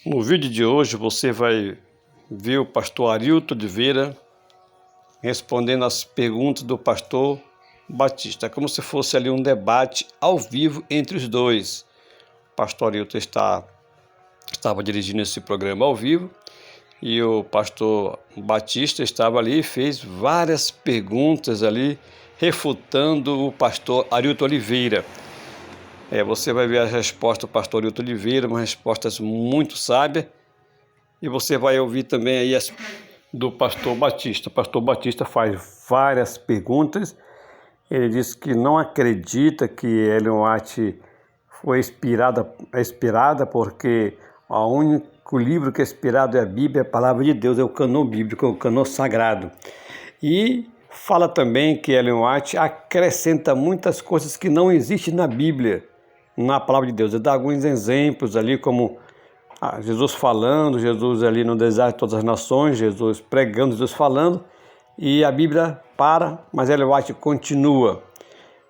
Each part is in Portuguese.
No vídeo de hoje você vai ver o pastor Arilton Oliveira respondendo as perguntas do pastor Batista, como se fosse ali um debate ao vivo entre os dois. O pastor Arilton estava dirigindo esse programa ao vivo e o pastor Batista estava ali e fez várias perguntas ali, refutando o pastor Arilton Oliveira. Você vai ver a resposta do pastor Arilton Oliveira, uma resposta muito sábia, e você vai ouvir também aí as do pastor Batista. O pastor Batista faz várias perguntas. Ele diz que não acredita que Ellen White foi inspirada porque o único livro que é inspirado é a Bíblia, a palavra de Deus, é o cânon bíblico, é o cânon sagrado. E fala também que Ellen White acrescenta muitas coisas que não existem na Bíblia, na palavra de Deus. Ele dá alguns exemplos ali, como Jesus falando, Jesus ali no deserto de todas as nações, Jesus pregando, Jesus falando, e a Bíblia para, mas Ellen White continua.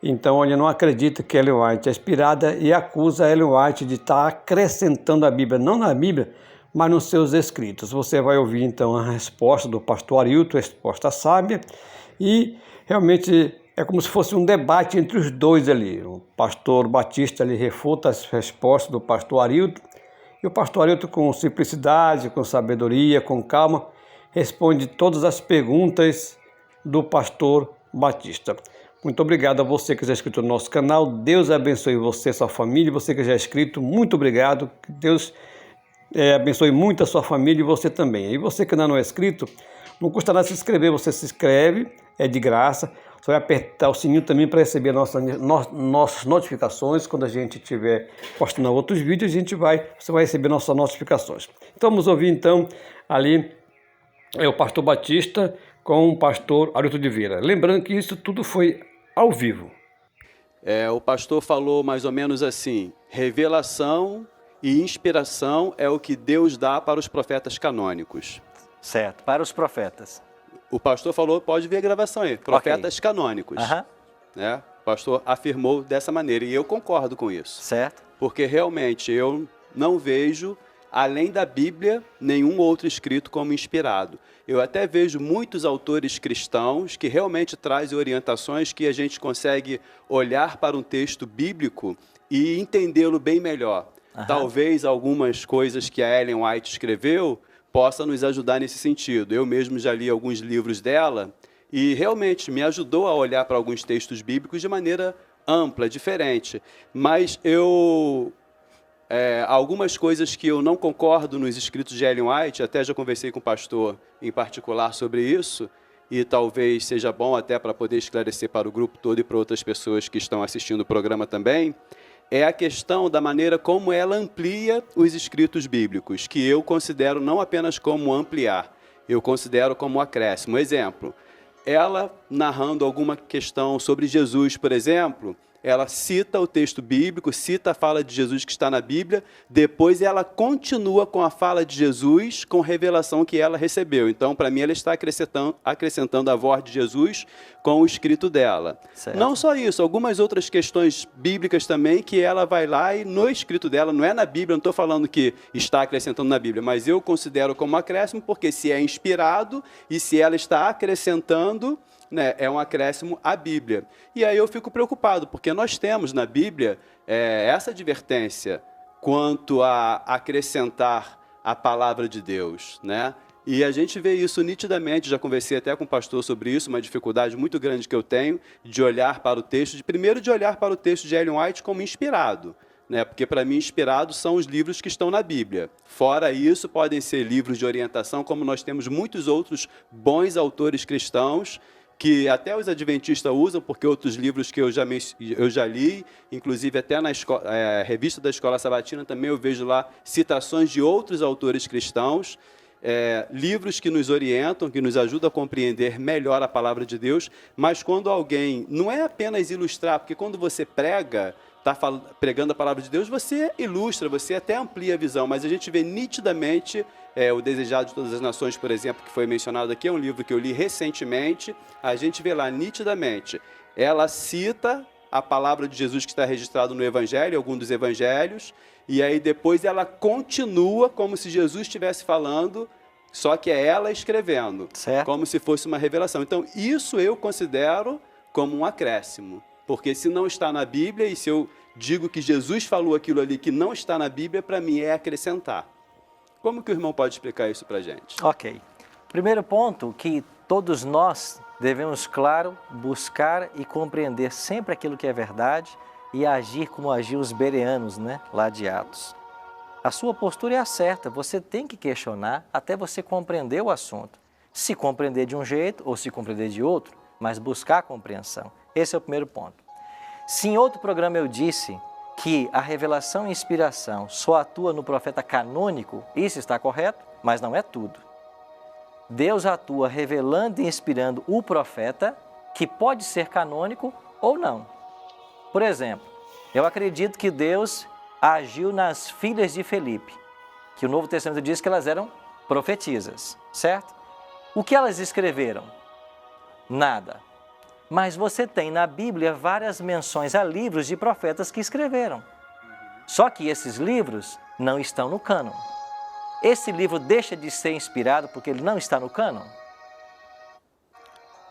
Então ele não acredita que Ellen White é inspirada e acusa Ellen White de estar acrescentando a Bíblia, não na Bíblia, mas nos seus escritos. Você vai ouvir então a resposta do pastor Arilton, a resposta sábia, e realmente é como se fosse um debate entre os dois ali. O pastor Batista ali refuta as respostas do pastor Arilton, e o pastor Arilton, com simplicidade, com sabedoria, com calma, responde todas as perguntas do pastor Batista. Muito obrigado a você que já é inscrito no nosso canal. Deus abençoe você e sua família. Você que já é inscrito, muito obrigado. Que Deus abençoe muito a sua família e você também. E você que ainda não é inscrito, não custa nada se inscrever. Você se inscreve, é de graça. Você vai apertar o sininho também para receber nossas notificações. Quando a gente estiver postando outros vídeos, você vai receber nossas notificações. Então vamos ouvir então ali o pastor Batista com o pastor Arilton Oliveira. Lembrando que isso tudo foi ao vivo. O pastor falou mais ou menos assim: revelação e inspiração é o que Deus dá para os profetas canônicos. Certo, para os profetas. O pastor falou, pode ver a gravação aí, profetas canônicos. Uhum. O pastor afirmou dessa maneira, e eu concordo com isso. Certo. Porque realmente eu não vejo, além da Bíblia, nenhum outro escrito como inspirado. Eu até vejo muitos autores cristãos que realmente trazem orientações que a gente consegue olhar para um texto bíblico e entendê-lo bem melhor. Uhum. Talvez algumas coisas que a Ellen White escreveu possa nos ajudar nesse sentido. Eu mesmo já li alguns livros dela e realmente me ajudou a olhar para alguns textos bíblicos de maneira ampla, diferente. Mas algumas coisas que eu não concordo nos escritos de Ellen White, até já conversei com o pastor em particular sobre isso, e talvez seja bom até para poder esclarecer para o grupo todo e para outras pessoas que estão assistindo o programa também, é a questão da maneira como ela amplia os escritos bíblicos, que eu considero não apenas como ampliar, eu considero como acréscimo. Exemplo, ela narrando alguma questão sobre Jesus, por exemplo, ela cita o texto bíblico, cita a fala de Jesus que está na Bíblia, depois ela continua com a fala de Jesus, com a revelação que ela recebeu. Então, para mim, ela está acrescentando a voz de Jesus com o escrito dela. Certo. Não só isso, algumas outras questões bíblicas também, que ela vai lá e no escrito dela, não é na Bíblia, não estou falando que está acrescentando na Bíblia, mas eu considero como acréscimo, porque se é inspirado e se ela está acrescentando, é um acréscimo à Bíblia. E aí eu fico preocupado, porque nós temos na Bíblia essa advertência quanto a acrescentar a palavra de Deus, E a gente vê isso nitidamente, já conversei até com o pastor sobre isso, uma dificuldade muito grande que eu tenho de olhar para o texto, primeiro de olhar para o texto de Ellen White como inspirado, porque para mim inspirados são os livros que estão na Bíblia. Fora isso, podem ser livros de orientação, como nós temos muitos outros bons autores cristãos, que até os adventistas usam, porque outros livros que eu já li, inclusive até na revista da Escola Sabatina também eu vejo lá citações de outros autores cristãos, livros que nos orientam, que nos ajudam a compreender melhor a palavra de Deus, mas quando alguém, não é apenas ilustrar, porque quando você prega, está pregando a palavra de Deus, você ilustra, você até amplia a visão, mas a gente vê nitidamente O Desejado de Todas as Nações, por exemplo, que foi mencionado aqui, é um livro que eu li recentemente, a gente vê lá nitidamente, ela cita a palavra de Jesus que está registrado no Evangelho, algum dos Evangelhos, e aí depois ela continua como se Jesus estivesse falando, só que é ela escrevendo, Certo. como se fosse uma revelação. Então, isso eu considero como um acréscimo, porque se não está na Bíblia, e se eu digo que Jesus falou aquilo ali que não está na Bíblia, para mim é acrescentar. Como que o irmão pode explicar isso para a gente? Ok. Primeiro ponto, que todos nós devemos, claro, buscar e compreender sempre aquilo que é verdade e agir como agiam os bereanos, né, lá de Atos. A sua postura é a certa, você tem que questionar até você compreender o assunto. Se compreender de um jeito ou se compreender de outro, mas buscar a compreensão. Esse é o primeiro ponto. Se em outro programa eu disse que a revelação e inspiração só atua no profeta canônico, isso está correto, mas não é tudo. Deus atua revelando e inspirando o profeta, que pode ser canônico ou não. Por exemplo, eu acredito que Deus agiu nas filhas de Felipe, que o Novo Testamento diz que elas eram profetisas, certo? O que elas escreveram? Nada. Mas você tem na Bíblia várias menções a livros de profetas que escreveram. Só que esses livros não estão no cânon. Esse livro deixa de ser inspirado porque ele não está no cânon?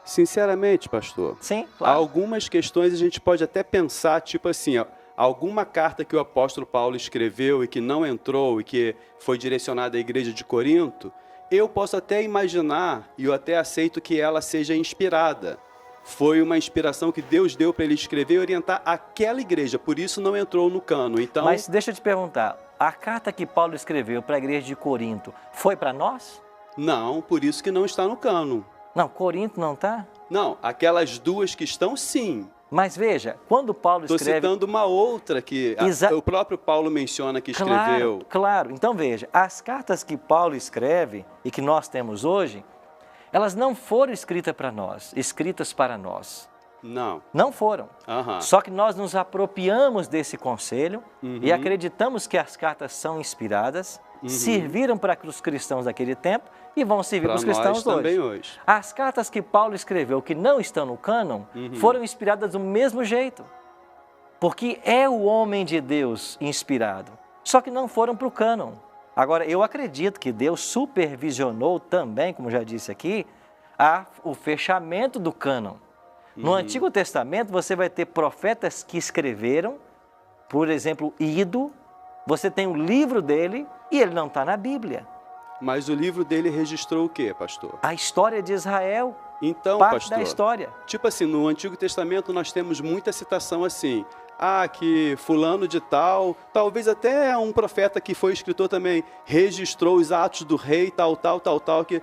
Sinceramente, pastor, Sim, claro. algumas questões a gente pode até pensar, tipo assim, ó, alguma carta que o apóstolo Paulo escreveu e que não entrou e que foi direcionada à igreja de Corinto, eu posso até imaginar e eu até aceito que ela seja inspirada. Foi uma inspiração que Deus deu para ele escrever e orientar aquela igreja, por isso não entrou no cano. Então, Mas deixa eu te perguntar, a carta que Paulo escreveu para a igreja de Corinto foi para nós? não, por isso que não está no cano. Não, Corinto não está? Não, aquelas duas que estão, sim. Mas veja, quando Paulo Estou escreve... citando uma outra que o próprio Paulo menciona que escreveu. Claro. Então veja, as cartas que Paulo escreve e que nós temos hoje, elas não foram escritas para nós, escritas para nós. Não. Não foram. Aham. Só que nós nos apropriamos desse conselho e acreditamos que as cartas são inspiradas, serviram para os cristãos daquele tempo e vão servir para os cristãos também hoje. As cartas que Paulo escreveu que não estão no cânon foram inspiradas do mesmo jeito. Porque é o homem de Deus inspirado. Só que não foram para o cânon. Agora, eu acredito que Deus supervisionou também, como já disse aqui, o fechamento do cânon. No Antigo Testamento, você vai ter profetas que escreveram, por exemplo, Ido, você tem o livro dele e ele não está na Bíblia. Mas o livro dele registrou o quê, pastor? A história de Israel, Então, parte pastor, da história. tipo assim, no Antigo Testamento nós temos muita citação assim, que fulano de tal, talvez até um profeta que foi escritor também, registrou os atos do rei, tal, que...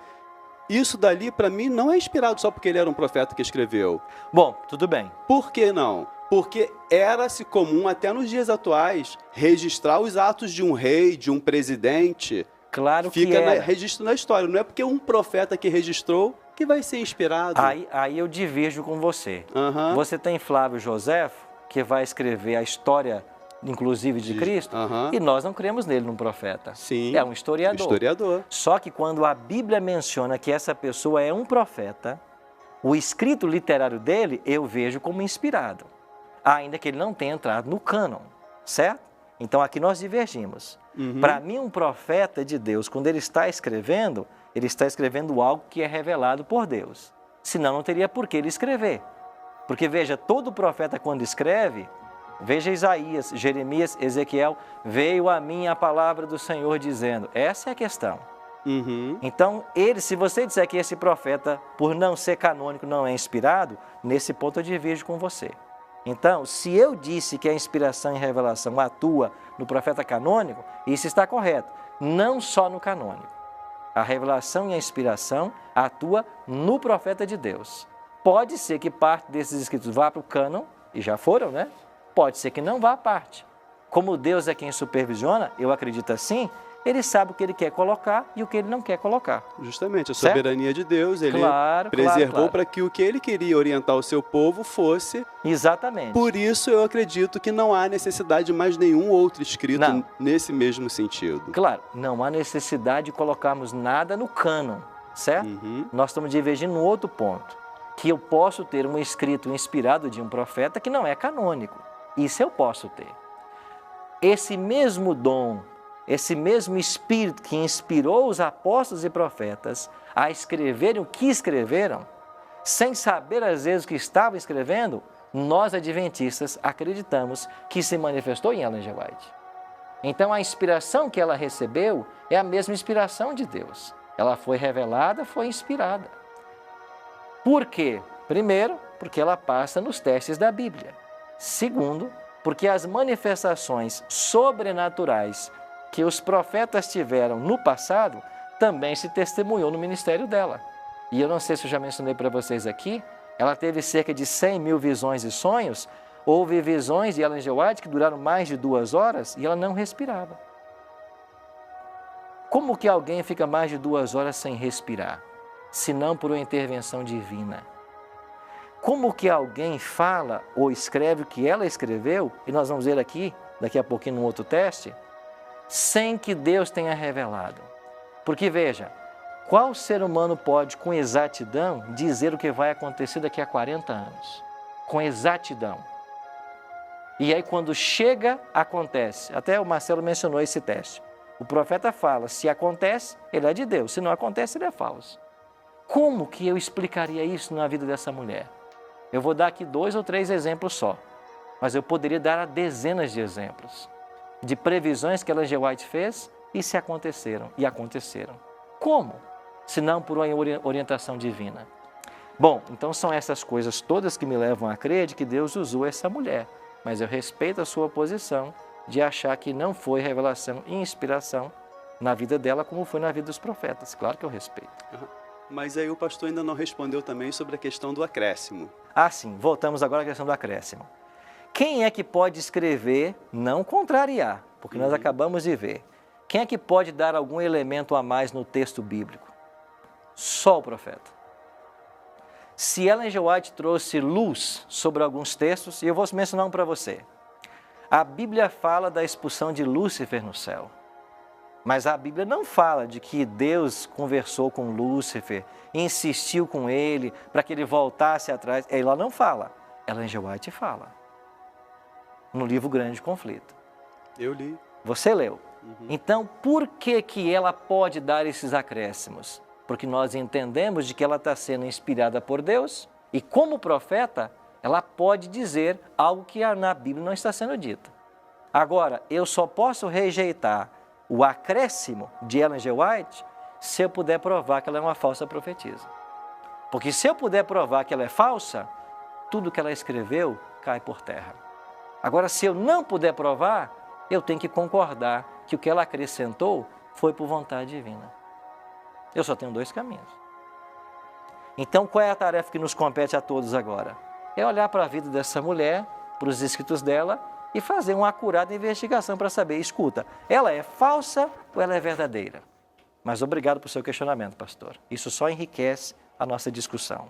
Isso dali, para mim, não é inspirado só porque ele era um profeta que escreveu. Bom, tudo bem. Por que não? Porque era-se comum, até nos dias atuais, registrar os atos de um rei, de um presidente. Claro que Fica era. registro na história. Não é porque um profeta que registrou que vai ser inspirado. Aí eu diverjo com você. Aham. Você tem Flávio Joséfo, que vai escrever a história, inclusive, de Cristo, e nós não cremos nele num profeta. Sim. É um historiador. Só que quando a Bíblia menciona que essa pessoa é um profeta, o escrito literário dele eu vejo como inspirado, ainda que ele não tenha entrado no cânon, certo? Então aqui nós divergimos. Para mim, um profeta de Deus, quando ele está escrevendo algo que é revelado por Deus. Senão não teria por que ele escrever. Porque veja, todo profeta quando escreve, veja Isaías, Jeremias, Ezequiel, veio a mim a palavra do Senhor dizendo. Essa é a questão. Então, se você disser que esse profeta, por não ser canônico, não é inspirado, nesse ponto eu divirjo com você. Então, se eu disse que a inspiração e revelação atua no profeta canônico, isso está correto, não só no canônico. A revelação e a inspiração atua no profeta de Deus. Pode ser que parte desses escritos vá para o cânon, e já foram, né? Pode ser que não vá à parte. Como Deus é quem supervisiona, eu acredito assim, ele sabe o que ele quer colocar e o que ele não quer colocar. Justamente, a soberania de Deus, ele preservou para que o que ele queria orientar o seu povo fosse. Exatamente. Por isso eu acredito que não há necessidade de mais nenhum outro escrito nesse mesmo sentido. Claro, não há necessidade de colocarmos nada no cânon, certo? Nós estamos divergindo num outro ponto, que eu posso ter um escrito inspirado de um profeta que não é canônico. Isso eu posso ter. Esse mesmo dom, esse mesmo Espírito que inspirou os apóstolos e profetas a escreverem o que escreveram, sem saber às vezes o que estavam escrevendo, nós adventistas acreditamos que se manifestou em Ellen G. White. Então a inspiração que ela recebeu é a mesma inspiração de Deus. Ela foi revelada, foi inspirada. Por quê? Primeiro, porque ela passa nos testes da Bíblia. Segundo, porque as manifestações sobrenaturais que os profetas tiveram no passado também se testemunhou no ministério dela. E eu não sei se eu já mencionei para vocês aqui, ela teve cerca de 100 mil visões e sonhos. Houve visões de Ellen G. White que duraram mais de 2 horas e ela não respirava. Como que alguém fica mais de 2 horas sem respirar, se não por uma intervenção divina? Como que alguém fala ou escreve o que ela escreveu, e nós vamos ver aqui, daqui a pouquinho, num outro teste, sem que Deus tenha revelado? Porque veja, qual ser humano pode, com exatidão, dizer o que vai acontecer daqui a 40 anos? Com exatidão. E aí, quando chega, acontece. Até o Marcelo mencionou esse teste. O profeta fala, se acontece, ele é de Deus. Se não acontece, ele é falso. Como que eu explicaria isso na vida dessa mulher? Eu vou dar aqui 2 ou 3 exemplos só. Mas eu poderia dar dezenas de exemplos. De previsões que Ellen G. White fez e se aconteceram. E aconteceram. Como? Se não por uma orientação divina. Bom, então são essas coisas todas que me levam a crer de que Deus usou essa mulher. Mas eu respeito a sua posição de achar que não foi revelação e inspiração na vida dela como foi na vida dos profetas. Claro que eu respeito. Mas aí o pastor ainda não respondeu também sobre a questão do acréscimo. Ah, sim. Voltamos agora à questão do acréscimo. Quem é que pode escrever, não contrariar, porque nós acabamos de ver. Quem é que pode dar algum elemento a mais no texto bíblico? Só o profeta. Se Ellen G. White trouxe luz sobre alguns textos, e eu vou mencionar um para você. A Bíblia fala da expulsão de Lúcifer no céu. Mas a Bíblia não fala de que Deus conversou com Lúcifer, insistiu com ele para que ele voltasse atrás. Ela não fala. Ellen G. White fala. No livro Grande Conflito. Eu li. Você leu. Então, por que ela pode dar esses acréscimos? Porque nós entendemos de que ela está sendo inspirada por Deus e, como profeta, ela pode dizer algo que na Bíblia não está sendo dito. Agora, eu só posso rejeitar o acréscimo de Ellen G. White se eu puder provar que ela é uma falsa profetisa. Porque se eu puder provar que ela é falsa, tudo que ela escreveu cai por terra. Agora, se eu não puder provar, eu tenho que concordar que o que ela acrescentou foi por vontade divina. Eu só tenho 2 caminhos. Então, qual é a tarefa que nos compete a todos agora? É olhar para a vida dessa mulher, para os escritos dela e fazer uma acurada investigação para saber, escuta, ela é falsa ou ela é verdadeira? Mas obrigado por seu questionamento, pastor. Isso só enriquece a nossa discussão.